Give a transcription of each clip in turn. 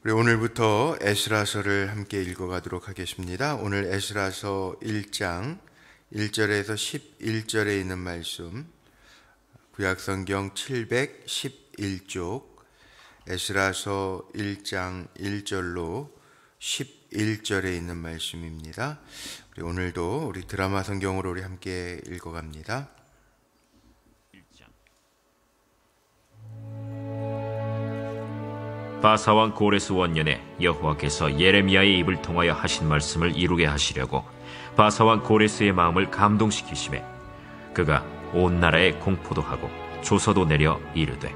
우리 오늘부터 에스라서를 함께 읽어가도록 하겠습니다. 오늘 에스라서 1장 1절에서 11절에 있는 말씀, 구약성경 711쪽, 에스라서 1장 1절로 11절에 있는 말씀입니다. 우리 오늘도 우리 드라마 성경으로 우리 함께 읽어갑니다. 바사왕 고레스 원년에 여호와께서 예레미야의 입을 통하여 하신 말씀을 이루게 하시려고 바사왕 고레스의 마음을 감동시키시매 그가 온 나라에 공포도 하고 조서도 내려 이르되,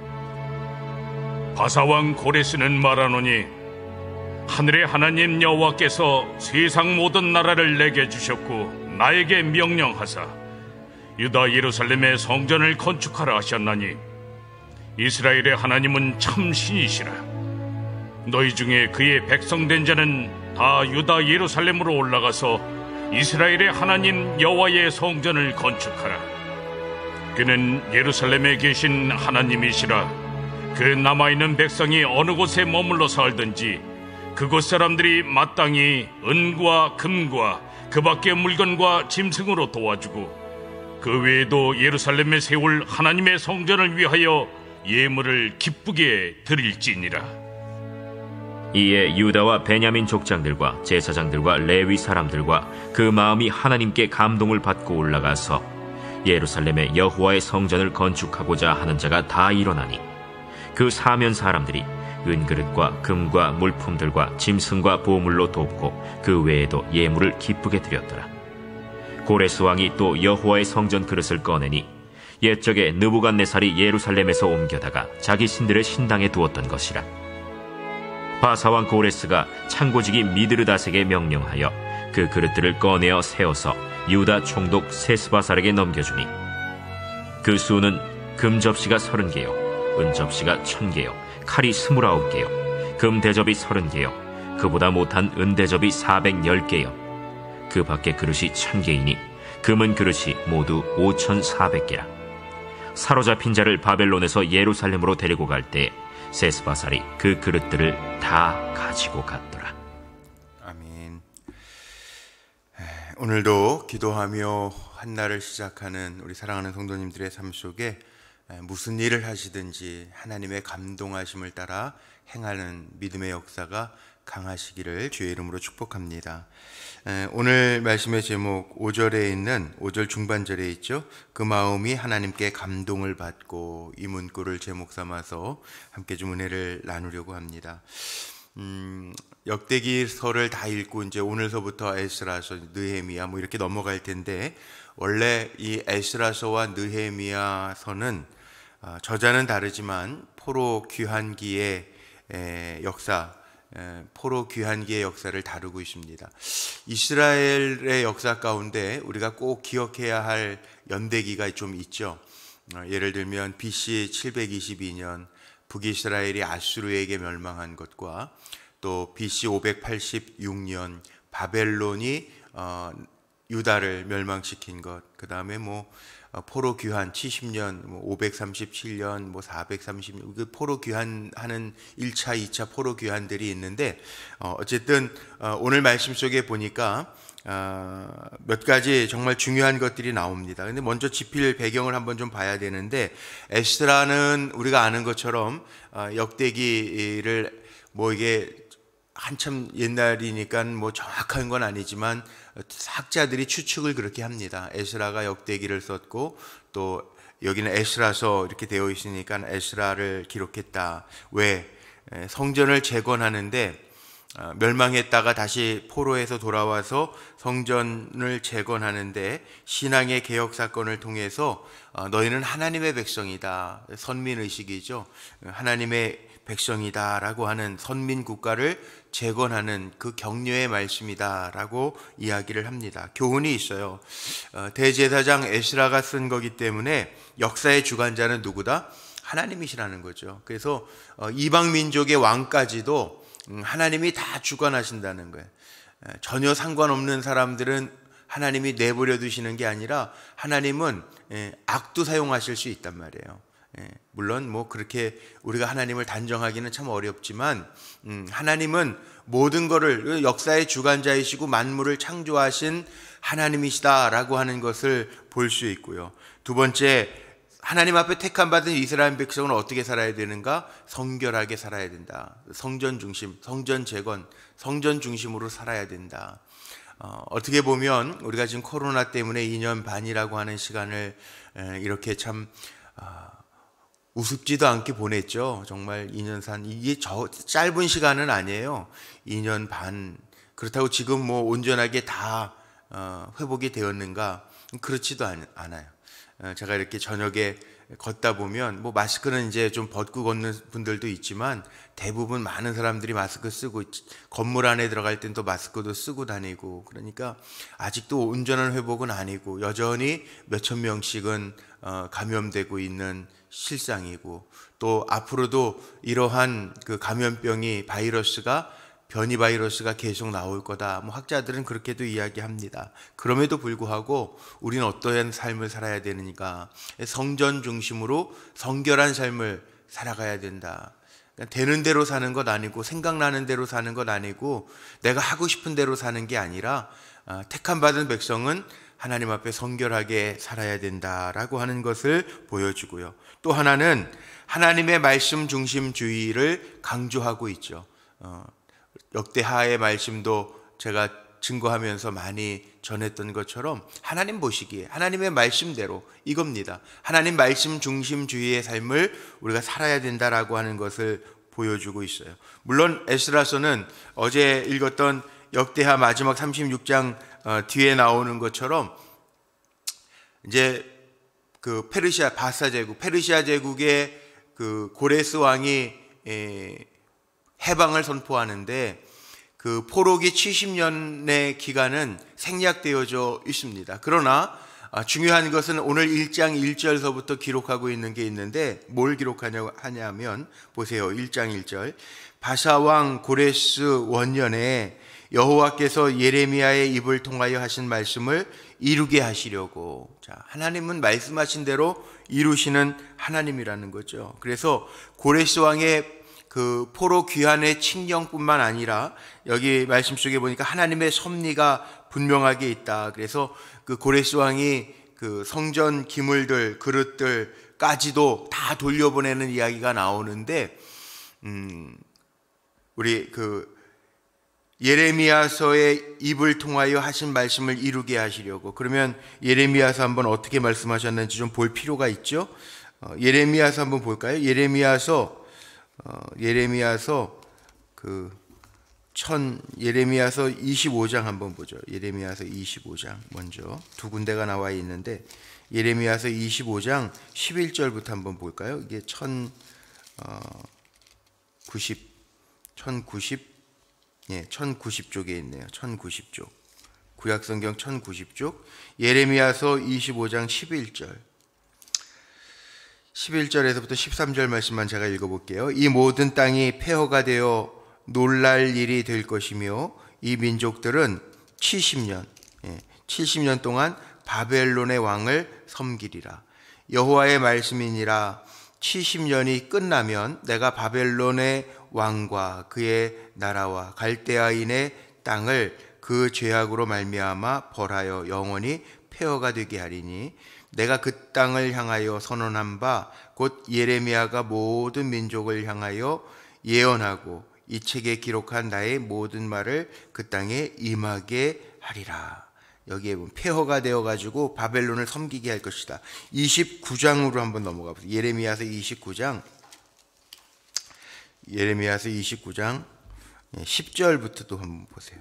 바사왕 고레스는 말하노니 하늘의 하나님 여호와께서 세상 모든 나라를 내게 주셨고 나에게 명령하사 유다 예루살렘의 성전을 건축하라 하셨나니 이스라엘의 하나님은 참 신이시라. 너희 중에 그의 백성된 자는 다 유다 예루살렘으로 올라가서 이스라엘의 하나님 여호와의 성전을 건축하라. 그는 예루살렘에 계신 하나님이시라. 그 남아있는 백성이 어느 곳에 머물러 살든지 그곳 사람들이 마땅히 은과 금과 그 밖의 물건과 짐승으로 도와주고 그 외에도 예루살렘에 세울 하나님의 성전을 위하여 예물을 기쁘게 드릴지니라. 이에 유다와 베냐민 족장들과 제사장들과 레위 사람들과 그 마음이 하나님께 감동을 받고 올라가서 예루살렘에 여호와의 성전을 건축하고자 하는 자가 다 일어나니 그 사면 사람들이 은그릇과 금과 물품들과 짐승과 보물로 돕고 그 외에도 예물을 기쁘게 드렸더라. 고레스 왕이 또 여호와의 성전 그릇을 꺼내니 옛적에 느부갓네살이 예루살렘에서 옮겨다가 자기 신들의 신당에 두었던 것이라. 바사왕 고레스가 창고지기 미드르다색에 명령하여 그 그릇들을 꺼내어 세워서 유다 총독 세스바살에게 넘겨주니 그 수는 금 접시가 30개요 은 접시가 1000개요 칼이 29개요 금 대접이 30개요 그보다 못한 은 대접이 410개요 그 밖에 그릇이 1000개이니 금은 그릇이 모두 5400개라. 사로잡힌 자를 바벨론에서 예루살렘으로 데리고 갈 때에 세스바살이 그 그릇들을 다 가지고 갔더라. 아멘. 오늘도 기도하며 한 날을 시작하는 우리 사랑하는 성도님들의 삶 속에 무슨 일을 하시든지 하나님의 감동하심을 따라 행하는 믿음의 역사가 강하시기를 주의 이름으로 축복합니다. 오늘 말씀의 제목 5절에 있는 5절 중반절에 있죠. 그 마음이 하나님께 감동을 받고, 이 문구를 제목 삼아서 함께 좀 은혜를 나누려고 합니다. 역대기서를 다 읽고 이제 오늘서부터 에스라서, 느헤미야 뭐 이렇게 넘어갈 텐데, 원래 이 에스라서와 느헤미야서는 저자는 다르지만 포로 귀환기의 역사, 포로 귀환기의 역사를 다루고 있습니다. 이스라엘의 역사 가운데 우리가 꼭 기억해야 할 연대기가 좀 있죠. 예를 들면 BC 722년 북이스라엘이 아수르에게 멸망한 것과 또 BC 586년 바벨론이 유다를 멸망시킨 것, 그 다음에 포로 귀환 70년, 537년, 430년, 그 포로 귀환하는 1차, 2차 포로 귀환들이 있는데, 어쨌든, 오늘 말씀 속에 보니까, 몇 가지 정말 중요한 것들이 나옵니다. 근데 먼저 지필 배경을 한번 좀 봐야 되는데, 에스라는 우리가 아는 것처럼, 역대기를 이게 한참 옛날이니까 정확한 건 아니지만 학자들이 추측을 그렇게 합니다. 에스라가 역대기를 썼고 또 여기는 에스라서 이렇게 되어 있으니까 에스라를 기록했다. 왜? 성전을 재건하는데 멸망했다가 다시 포로에서 돌아와서 성전을 재건하는데 신앙의 개혁 사건을 통해서 너희는 하나님의 백성이다. 선민의식이죠. 하나님의 백성이다라고 하는 선민 국가를 재건하는 그 격려의 말씀이다라고 이야기를 합니다. 교훈이 있어요. 대제사장 에스라가 쓴 거기 때문에 역사의 주관자는 누구다? 하나님이시라는 거죠. 그래서 이방 민족의 왕까지도 하나님이 다 주관하신다는 거예요. 전혀 상관없는 사람들은 하나님이 내버려 두시는 게 아니라 하나님은 악도 사용하실 수 있단 말이에요. 물론 뭐 그렇게 우리가 하나님을 단정하기는 참 어렵지만 하나님은 모든 것을 역사의 주관자이시고 만물을 창조하신 하나님이시다라고 하는 것을 볼 수 있고요. 두 번째, 하나님 앞에 택함 받은 이스라엘 백성은 어떻게 살아야 되는가? 성결하게 살아야 된다. 성전 중심, 성전 재건, 성전 중심으로 살아야 된다. 어떻게 보면 우리가 지금 코로나 때문에 2년 반이라고 하는 시간을 이렇게 참 우습지도 않게 보냈죠. 정말 2년 산, 이게 짧은 시간은 아니에요. 2년 반. 그렇다고 지금 뭐 온전하게 다 회복이 되었는가? 그렇지도 않아요. 제가 이렇게 저녁에 걷다 보면 뭐 마스크는 이제 좀 벗고 걷는 분들도 있지만 대부분 많은 사람들이 마스크 쓰고, 건물 안에 들어갈 땐 또 마스크도 쓰고 다니고, 그러니까 아직도 온전한 회복은 아니고 여전히 몇천 명씩은 감염되고 있는 실상이고, 또 앞으로도 이러한 그 감염병이 변이 바이러스가 계속 나올 거다. 뭐 학자들은 그렇게도 이야기합니다. 그럼에도 불구하고 우리는 어떠한 삶을 살아야 되는가? 성전 중심으로 성결한 삶을 살아가야 된다. 되는 대로 사는 것 아니고, 생각나는 대로 사는 것 아니고, 내가 하고 싶은 대로 사는 게 아니라 택함 받은 백성은 하나님 앞에 성결하게 살아야 된다라고 하는 것을 보여주고요. 또 하나는 하나님의 말씀 중심주의를 강조하고 있죠. 역대하의 말씀도 제가 증거하면서 많이 전했던 것처럼 하나님 보시기에 하나님의 말씀대로 이겁니다. 하나님 말씀 중심주의의 삶을 우리가 살아야 된다라고 하는 것을 보여주고 있어요. 물론 에스라서는 어제 읽었던 역대하 마지막 36장 뒤에 나오는 것처럼 이제 그 페르시아 제국의 그 고레스 왕이 해방을 선포하는데, 그 포로기 70년의 기간은 생략되어져 있습니다. 그러나 중요한 것은 오늘 1장 1절서부터 기록하고 있는 게 있는데, 뭘 기록하냐면 보세요. 1장 1절. 바사왕 고레스 원년에 여호와께서 예레미야의 입을 통하여 하신 말씀을 이루게 하시려고. 자, 하나님은 말씀하신 대로 이루시는 하나님이라는 거죠. 그래서 고레스 왕의 그 포로 귀환의 칙령뿐만 아니라 여기 말씀 속에 보니까 하나님의 섭리가 분명하게 있다. 그래서 그 고레스 왕이 그 성전 기물들, 그릇들까지도 다 돌려보내는 이야기가 나오는데, 우리 그 예레미야서의 입을 통하여 하신 말씀을 이루게 하시려고. 그러면 예레미야서 한번 어떻게 말씀하셨는지 좀 볼 필요가 있죠. 예레미야서 한번 볼까요? 예레미야서 예레미야서 25장 한번 보죠. 예레미야서 25장 먼저 두 군데가 나와 있는데, 예레미야서 25장 11절부터 한번 볼까요? 이게 1090쪽에 있네요. 1090쪽. 구약성경 1090쪽. 예레미야서 25장 11절에서부터 13절 말씀만 제가 읽어볼게요. 이 모든 땅이 폐허가 되어 놀랄 일이 될 것이며, 이 민족들은 70년 동안 바벨론의 왕을 섬기리라. 여호와의 말씀이니라. 70년이 끝나면 내가 바벨론의 왕과 그의 나라와 갈대아인의 땅을 그 죄악으로 말미암아 벌하여 영원히 폐허가 되게 하리니, 내가 그 땅을 향하여 선언한 바 곧 예레미야가 모든 민족을 향하여 예언하고 이 책에 기록한 나의 모든 말을 그 땅에 임하게 하리라. 여기에 보면 폐허가 되어가지고 바벨론을 섬기게 할 것이다. 29장으로 한번 넘어가 보세요. 예레미야서 29장 10절부터도 한번 보세요.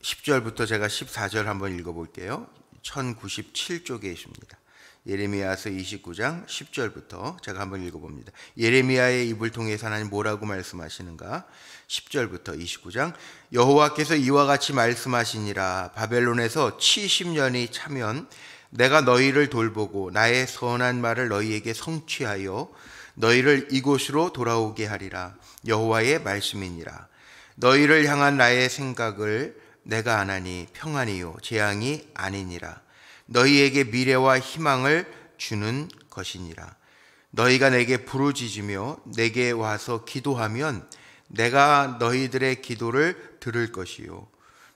10절부터 제가 14절 한번 읽어볼게요. 1097쪽에 있습니다. 예레미야서 29장 10절부터 제가 한번 읽어봅니다. 예레미야의 입을 통해서 하나님 뭐라고 말씀하시는가? 10절부터 29장. 여호와께서 이와 같이 말씀하시니라. 바벨론에서 70년이 차면 내가 너희를 돌보고 나의 선한 말을 너희에게 성취하여 너희를 이곳으로 돌아오게 하리라. 여호와의 말씀이니라. 너희를 향한 나의 생각을 내가 아나니 평안이요 재앙이 아니니라. 너희에게 미래와 희망을 주는 것이니라. 너희가 내게 부르짖으며 내게 와서 기도하면 내가 너희들의 기도를 들을 것이요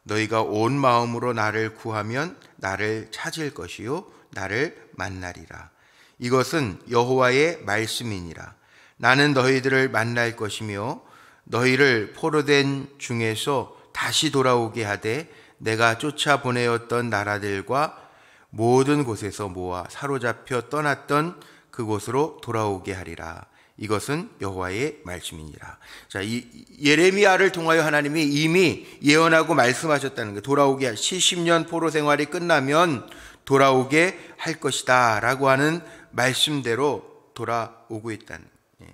너희가 온 마음으로 나를 구하면 나를 찾을 것이요 나를 만나리라. 이것은 여호와의 말씀이니라. 나는 너희들을 만날 것이며 너희를 포로된 중에서 다시 돌아오게 하되 내가 쫓아보내었던 나라들과 모든 곳에서 모아 사로잡혀 떠났던 그곳으로 돌아오게 하리라. 이것은 여호와의 말씀이니라. 자, 이 예레미야를 통하여 하나님이 이미 예언하고 말씀하셨다는 거. 돌아오게 70년 포로 생활이 끝나면 돌아오게 할 것이다 라고 하는 말씀대로 돌아오고 있다는 거예요.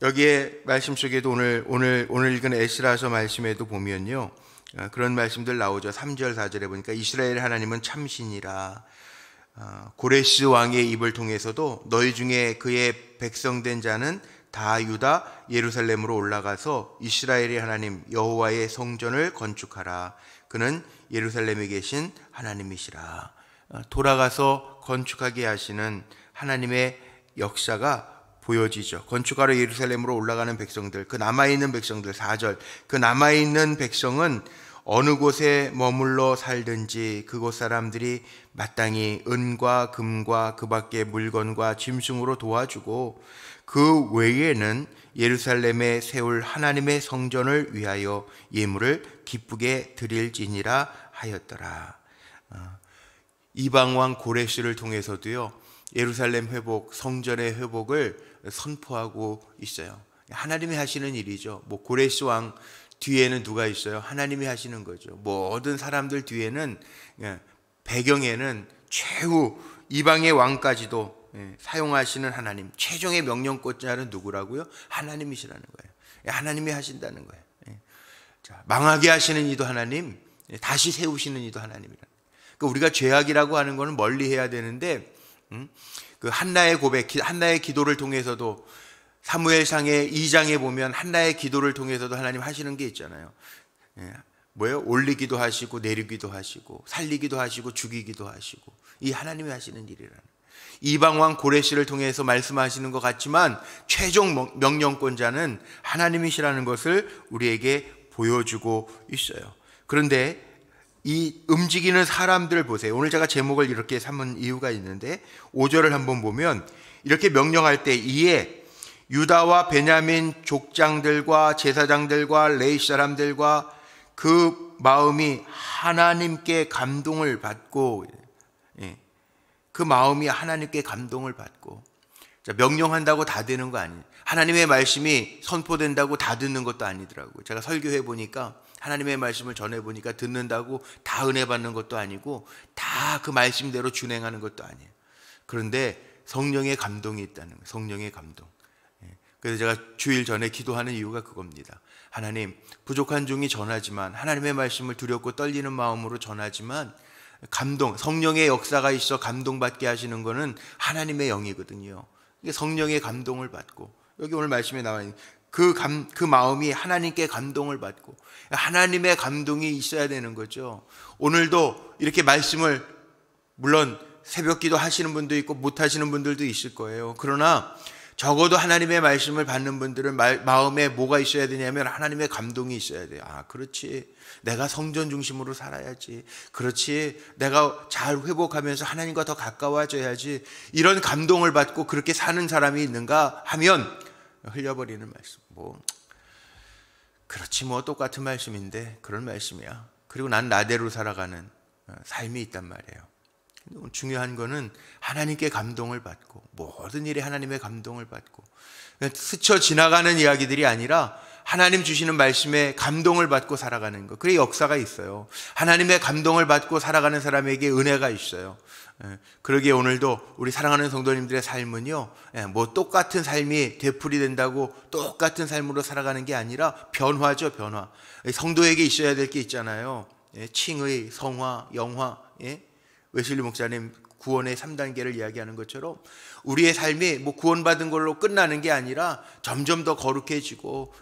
여기에 말씀 속에도 오늘 읽은 에스라서 말씀에도 보면요, 그런 말씀들 나오죠. 3절 4절에 보니까 이스라엘 하나님은 참신이라. 고레스 왕의 입을 통해서도 너희 중에 그의 백성된 자는 다 유다 예루살렘으로 올라가서 이스라엘의 하나님 여호와의 성전을 건축하라. 그는 예루살렘에 계신 하나님이시라. 돌아가서 건축하게 하시는 하나님의 역사가 보여지죠. 건축하러 예루살렘으로 올라가는 백성들, 그 남아있는 백성들, 4절, 그 남아있는 백성은 어느 곳에 머물러 살든지 그곳 사람들이 마땅히 은과 금과 그 밖의 물건과 짐승으로 도와주고 그 외에는 예루살렘에 세울 하나님의 성전을 위하여 예물을 기쁘게 드릴지니라 하였더라. 이방왕 고레스를 통해서도요, 예루살렘 회복, 성전의 회복을 선포하고 있어요. 하나님이 하시는 일이죠. 뭐 고레스 왕 뒤에는 누가 있어요? 하나님이 하시는 거죠. 모든 사람들 뒤에는, 배경에는 최후 이방의 왕까지도 사용하시는 하나님, 최종의 명령권자는 누구라고요? 하나님이시라는 거예요. 하나님이 하신다는 거예요. 자, 망하게 하시는 이도 하나님, 다시 세우시는 이도 하나님이라는 거예요. 그러니까 우리가 죄악이라고 하는 거는 멀리 해야 되는데, 그 한나의 고백, 한나의 기도를 통해서도 사무엘상의 2장에 보면 한나의 기도를 통해서도 하나님 하시는 게 있잖아요. 뭐예요? 올리기도 하시고 내리기도 하시고 살리기도 하시고 죽이기도 하시고, 이 하나님이 하시는 일이라는. 이방왕 고레스를 통해서 말씀하시는 것 같지만 최종 명령권자는 하나님이시라는 것을 우리에게 보여주고 있어요. 그런데 이 움직이는 사람들 보세요. 오늘 제가 제목을 이렇게 삼은 이유가 있는데 5절을 한번 보면 이렇게 명령할 때 이에 유다와 베냐민 족장들과 제사장들과 레위 사람들과 그 마음이 하나님께 감동을 받고, 그 마음이 하나님께 감동을 받고. 자, 명령한다고 다 되는 거 아니에요. 하나님의 말씀이 선포된다고 다 듣는 것도 아니더라고요. 제가 설교해 보니까 하나님의 말씀을 전해 보니까 듣는다고 다 은혜 받는 것도 아니고 다 그 말씀대로 준행하는 것도 아니에요. 그런데 성령의 감동이 있다는 거예요. 성령의 감동. 그래서 제가 주일 전에 기도하는 이유가 그겁니다. 하나님, 부족한 종이 전하지만, 하나님의 말씀을 두렵고 떨리는 마음으로 전하지만 감동, 성령의 역사가 있어 감동받게 하시는 것은 하나님의 영이거든요. 성령의 감동을 받고, 여기 오늘 말씀에 나와 있는 그 마음이 하나님께 감동을 받고, 하나님의 감동이 있어야 되는 거죠. 오늘도 이렇게 말씀을, 물론 새벽 기도 하시는 분도 있고 못 하시는 분들도 있을 거예요. 그러나 적어도 하나님의 말씀을 받는 분들은 마음에 뭐가 있어야 되냐면 하나님의 감동이 있어야 돼요. 아, 그렇지, 내가 성전 중심으로 살아야지, 그렇지, 내가 잘 회복하면서 하나님과 더 가까워져야지, 이런 감동을 받고 그렇게 사는 사람이 있는가 하면 흘려버리는 말씀. 그렇지, 똑같은 말씀인데 그런 말씀이야. 그리고 난 나대로 살아가는 삶이 있단 말이에요. 중요한 거는 하나님께 감동을 받고, 모든 일에 하나님의 감동을 받고, 스쳐 지나가는 이야기들이 아니라 하나님 주시는 말씀에 감동을 받고 살아가는 거. 그게 역사가 있어요. 하나님의 감동을 받고 살아가는 사람에게 은혜가 있어요. 그러기에 오늘도 우리 사랑하는 성도님들의 삶은요, 똑같은 삶이 되풀이된다고 똑같은 삶으로 살아가는 게 아니라 변화죠, 변화. 성도에게 있어야 될 게 있잖아요. 칭의, 성화, 영화. 웨슬리 목사님 구원의 3단계를 이야기하는 것처럼 우리의 삶이 뭐 구원받은 걸로 끝나는 게 아니라 점점 더 거룩해지고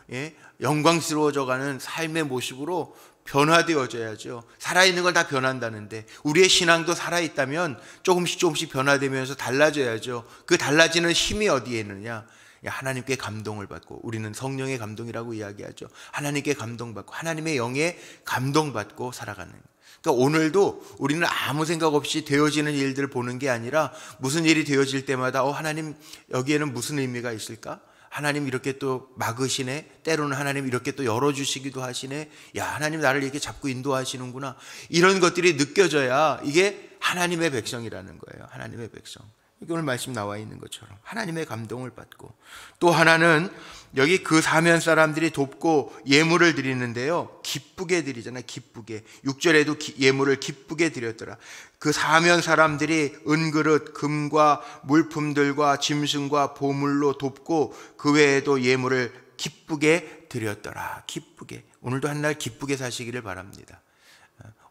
영광스러워져가는 삶의 모습으로 변화되어져야죠. 살아있는 건 다 변한다는데 우리의 신앙도 살아있다면 조금씩 변화되면서 달라져야죠. 그 달라지는 힘이 어디에 있느냐? 하나님께 감동을 받고, 우리는 성령의 감동이라고 이야기하죠. 하나님께 감동받고 하나님의 영에 감동받고 살아가는. 그러니까 오늘도 우리는 아무 생각 없이 되어지는 일들을 보는 게 아니라 무슨 일이 되어질 때마다 하나님 여기에는 무슨 의미가 있을까? 하나님 이렇게 또 막으시네. 때로는 하나님 이렇게 또 열어주시기도 하시네. 야, 하나님 나를 이렇게 잡고 인도하시는구나. 이런 것들이 느껴져야 이게 하나님의 백성이라는 거예요. 하나님의 백성. 이게 오늘 말씀 나와 있는 것처럼 하나님의 감동을 받고, 또 하나는 여기 그 사면 사람들이 돕고 예물을 드리는데요, 기쁘게 드리잖아요. 기쁘게. 6절에도 예물을 기쁘게 드렸더라. 그 사면 사람들이 은그릇, 금과 물품들과 짐승과 보물로 돕고 그 외에도 예물을 기쁘게 드렸더라. 기쁘게. 오늘도 한 날 기쁘게 사시기를 바랍니다.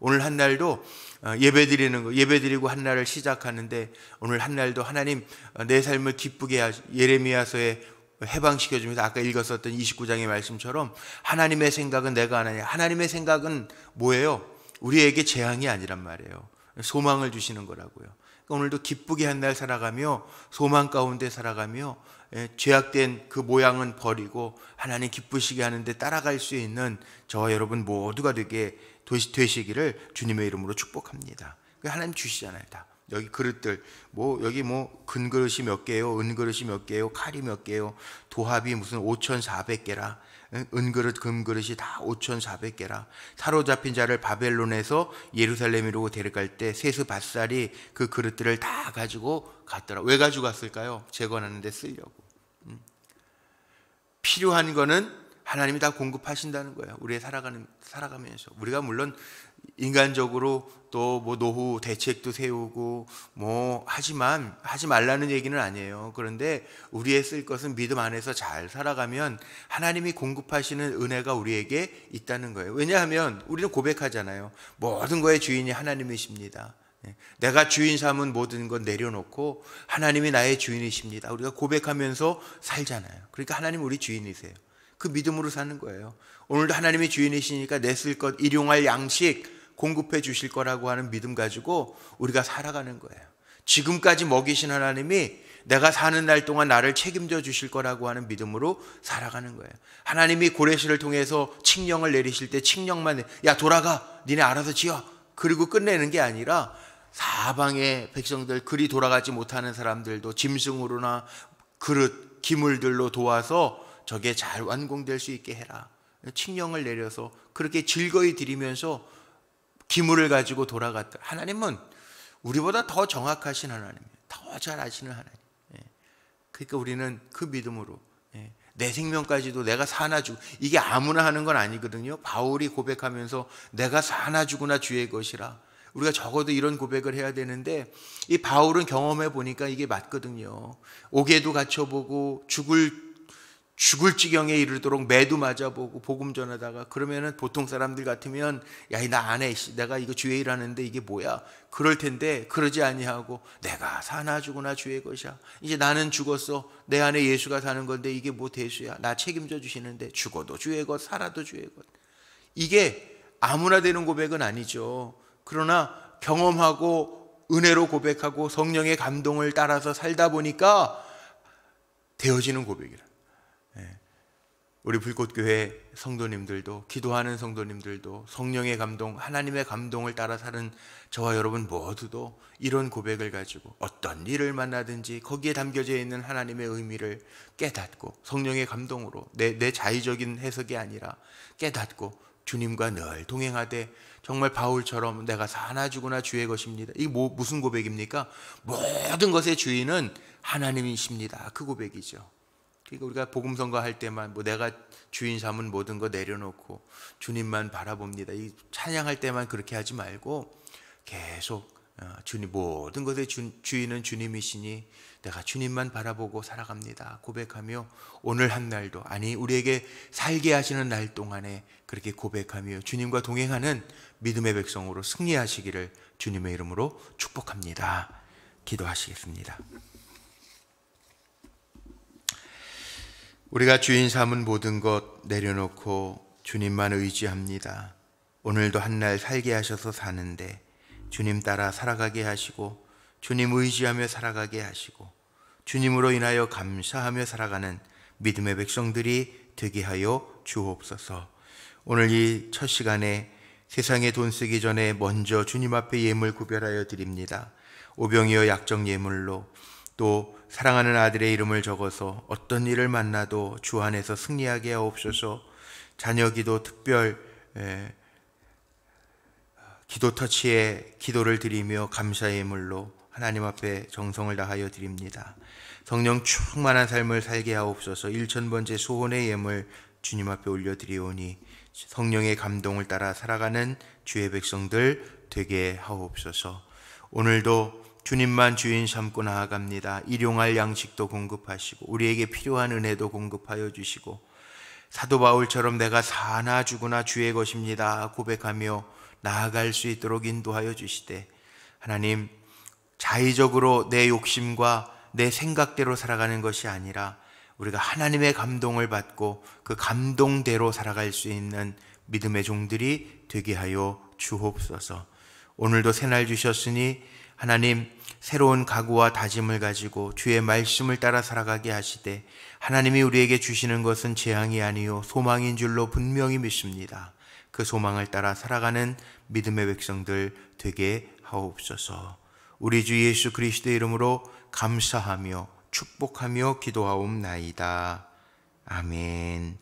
오늘 한 날도 예배 드리는 거, 예배 드리고 한 날을 시작하는데 오늘 한 날도 하나님 내 삶을 기쁘게 예레미야서에 해방시켜주면서 아까 읽었었던 29장의 말씀처럼 하나님의 생각은 내가 하나냐. 하나님의 생각은 뭐예요? 우리에게 재앙이 아니란 말이에요. 소망을 주시는 거라고요. 그러니까 오늘도 기쁘게 한 날 살아가며 소망 가운데 살아가며 죄악된 그 모양은 버리고 하나님 기쁘시게 하는데 따라갈 수 있는 저와 여러분 모두가 되시기를 주님의 이름으로 축복합니다. 하나님 주시잖아요. 다 여기 그릇들 여기 금그릇이 몇 개요, 은그릇이 몇 개요, 칼이 몇 개요, 도합이 무슨 5,400개라. 은그릇 금그릇이 다 5,400개라. 사로잡힌 자를 바벨론에서 예루살렘으로 데려갈 때 세스밧살이 그 그릇들을 다 가지고 갔더라. 왜 가지고 갔을까요? 재건하는 데 쓰려고. 필요한 거는 하나님이 다 공급하신다는 거예요. 우리의 살아가면서 우리가 물론 인간적으로 또 노후 대책도 세우고 하지만 하지 말라는 얘기는 아니에요. 그런데 우리의 쓸 것은 믿음 안에서 잘 살아가면 하나님이 공급하시는 은혜가 우리에게 있다는 거예요. 왜냐하면 우리는 고백하잖아요. 모든 거의 주인이 하나님이십니다. 내가 주인 삼은 모든 것 내려놓고 하나님이 나의 주인이십니다. 우리가 고백하면서 살잖아요. 그러니까 하나님 우리 주인이세요. 그 믿음으로 사는 거예요. 오늘도 하나님이 주인이시니까 내 쓸 것, 일용할 양식 공급해 주실 거라고 하는 믿음 가지고 우리가 살아가는 거예요. 지금까지 먹이신 하나님이 내가 사는 날 동안 나를 책임져 주실 거라고 하는 믿음으로 살아가는 거예요. 하나님이 고레시를 통해서 칙령을 내리실 때 칙령만 야 돌아가 니네 알아서 지어 그리고 끝내는 게 아니라 사방의 백성들, 그리 돌아가지 못하는 사람들도 짐승으로나 그릇, 기물들로 도와서 저게 잘 완공될 수 있게 해라. 칙령을 내려서 그렇게 즐거이 드리면서 기물을 가지고 돌아갔다. 하나님은 우리보다 더 정확하신 하나님이에요. 더 잘 아시는 하나님. 그러니까 우리는 그 믿음으로 내 생명까지도 내가 사나 주고, 이게 아무나 하는 건 아니거든요. 바울이 고백하면서 내가 사나 주구나 주의 것이라. 우리가 적어도 이런 고백을 해야 되는데 이 바울은 경험해 보니까 이게 맞거든요. 옥에도 갇혀보고 죽을 지경에 이르도록 매도 맞아보고 복음 전하다가, 그러면은 보통 사람들 같으면 야, 나 안 해. 내가 이거 주의 일 하는데 이게 뭐야? 그럴 텐데 그러지 아니하고 내가 사나 주구나 주의 것이야. 이제 나는 죽었어. 내 안에 예수가 사는 건데 이게 뭐 대수야. 나 책임져 주시는데 죽어도 주의 것, 살아도 주의 것. 이게 아무나 되는 고백은 아니죠. 그러나 경험하고 은혜로 고백하고 성령의 감동을 따라서 살다 보니까 되어지는 고백이라. 우리 불꽃교회 성도님들도, 기도하는 성도님들도 성령의 감동, 하나님의 감동을 따라 사는 저와 여러분 모두도 이런 고백을 가지고 어떤 일을 만나든지 거기에 담겨져 있는 하나님의 의미를 깨닫고 성령의 감동으로 내 자의적인 해석이 아니라 깨닫고 주님과 늘 동행하되, 정말 바울처럼 내가 사나 주구나 주의 것입니다. 이게 무슨 고백입니까? 모든 것의 주인은 하나님이십니다. 그 고백이죠. 그러니까 우리가 복음 선거할 때만 내가 주인 삼은 모든 거 내려놓고 주님만 바라봅니다. 이 찬양할 때만 그렇게 하지 말고 계속 주님, 모든 것의 주인은 주님이시니 내가 주님만 바라보고 살아갑니다. 고백하며 오늘 한 날도, 아니 우리에게 살게 하시는 날 동안에 그렇게 고백하며 주님과 동행하는 믿음의 백성으로 승리하시기를 주님의 이름으로 축복합니다. 기도하시겠습니다. 우리가 주인 삼은 모든 것 내려놓고 주님만 의지합니다. 오늘도 한날 살게 하셔서 사는데 주님 따라 살아가게 하시고 주님 의지하며 살아가게 하시고 주님으로 인하여 감사하며 살아가는 믿음의 백성들이 되게 하여 주옵소서. 오늘 이 첫 시간에 세상에 돈 쓰기 전에 먼저 주님 앞에 예물 구별하여 드립니다. 오병이어 약정 예물로, 또 사랑하는 아들의 이름을 적어서 어떤 일을 만나도 주 안에서 승리하게 하옵소서. 자녀 기도 특별 기도 터치에 기도를 드리며 감사 예물로 하나님 앞에 정성을 다하여 드립니다. 성령 충만한 삶을 살게 하옵소서. 1000번째 소원의 예물 주님 앞에 올려드리오니 성령의 감동을 따라 살아가는 주의 백성들 되게 하옵소서. 오늘도 주님만 주인 삼고 나아갑니다. 일용할 양식도 공급하시고 우리에게 필요한 은혜도 공급하여 주시고 사도 바울처럼 내가 사나 죽으나 주의 것입니다 고백하며 나아갈 수 있도록 인도하여 주시되, 하나님, 자의적으로 내 욕심과 내 생각대로 살아가는 것이 아니라 우리가 하나님의 감동을 받고 그 감동대로 살아갈 수 있는 믿음의 종들이 되게 하여 주옵소서. 오늘도 새날 주셨으니 하나님, 새로운 각오와 다짐을 가지고 주의 말씀을 따라 살아가게 하시되 하나님이 우리에게 주시는 것은 재앙이 아니요 소망인 줄로 분명히 믿습니다. 그 소망을 따라 살아가는 믿음의 백성들 되게 하옵소서. 우리 주 예수 그리스도의 이름으로 감사하며 축복하며 기도하옵나이다. 아멘.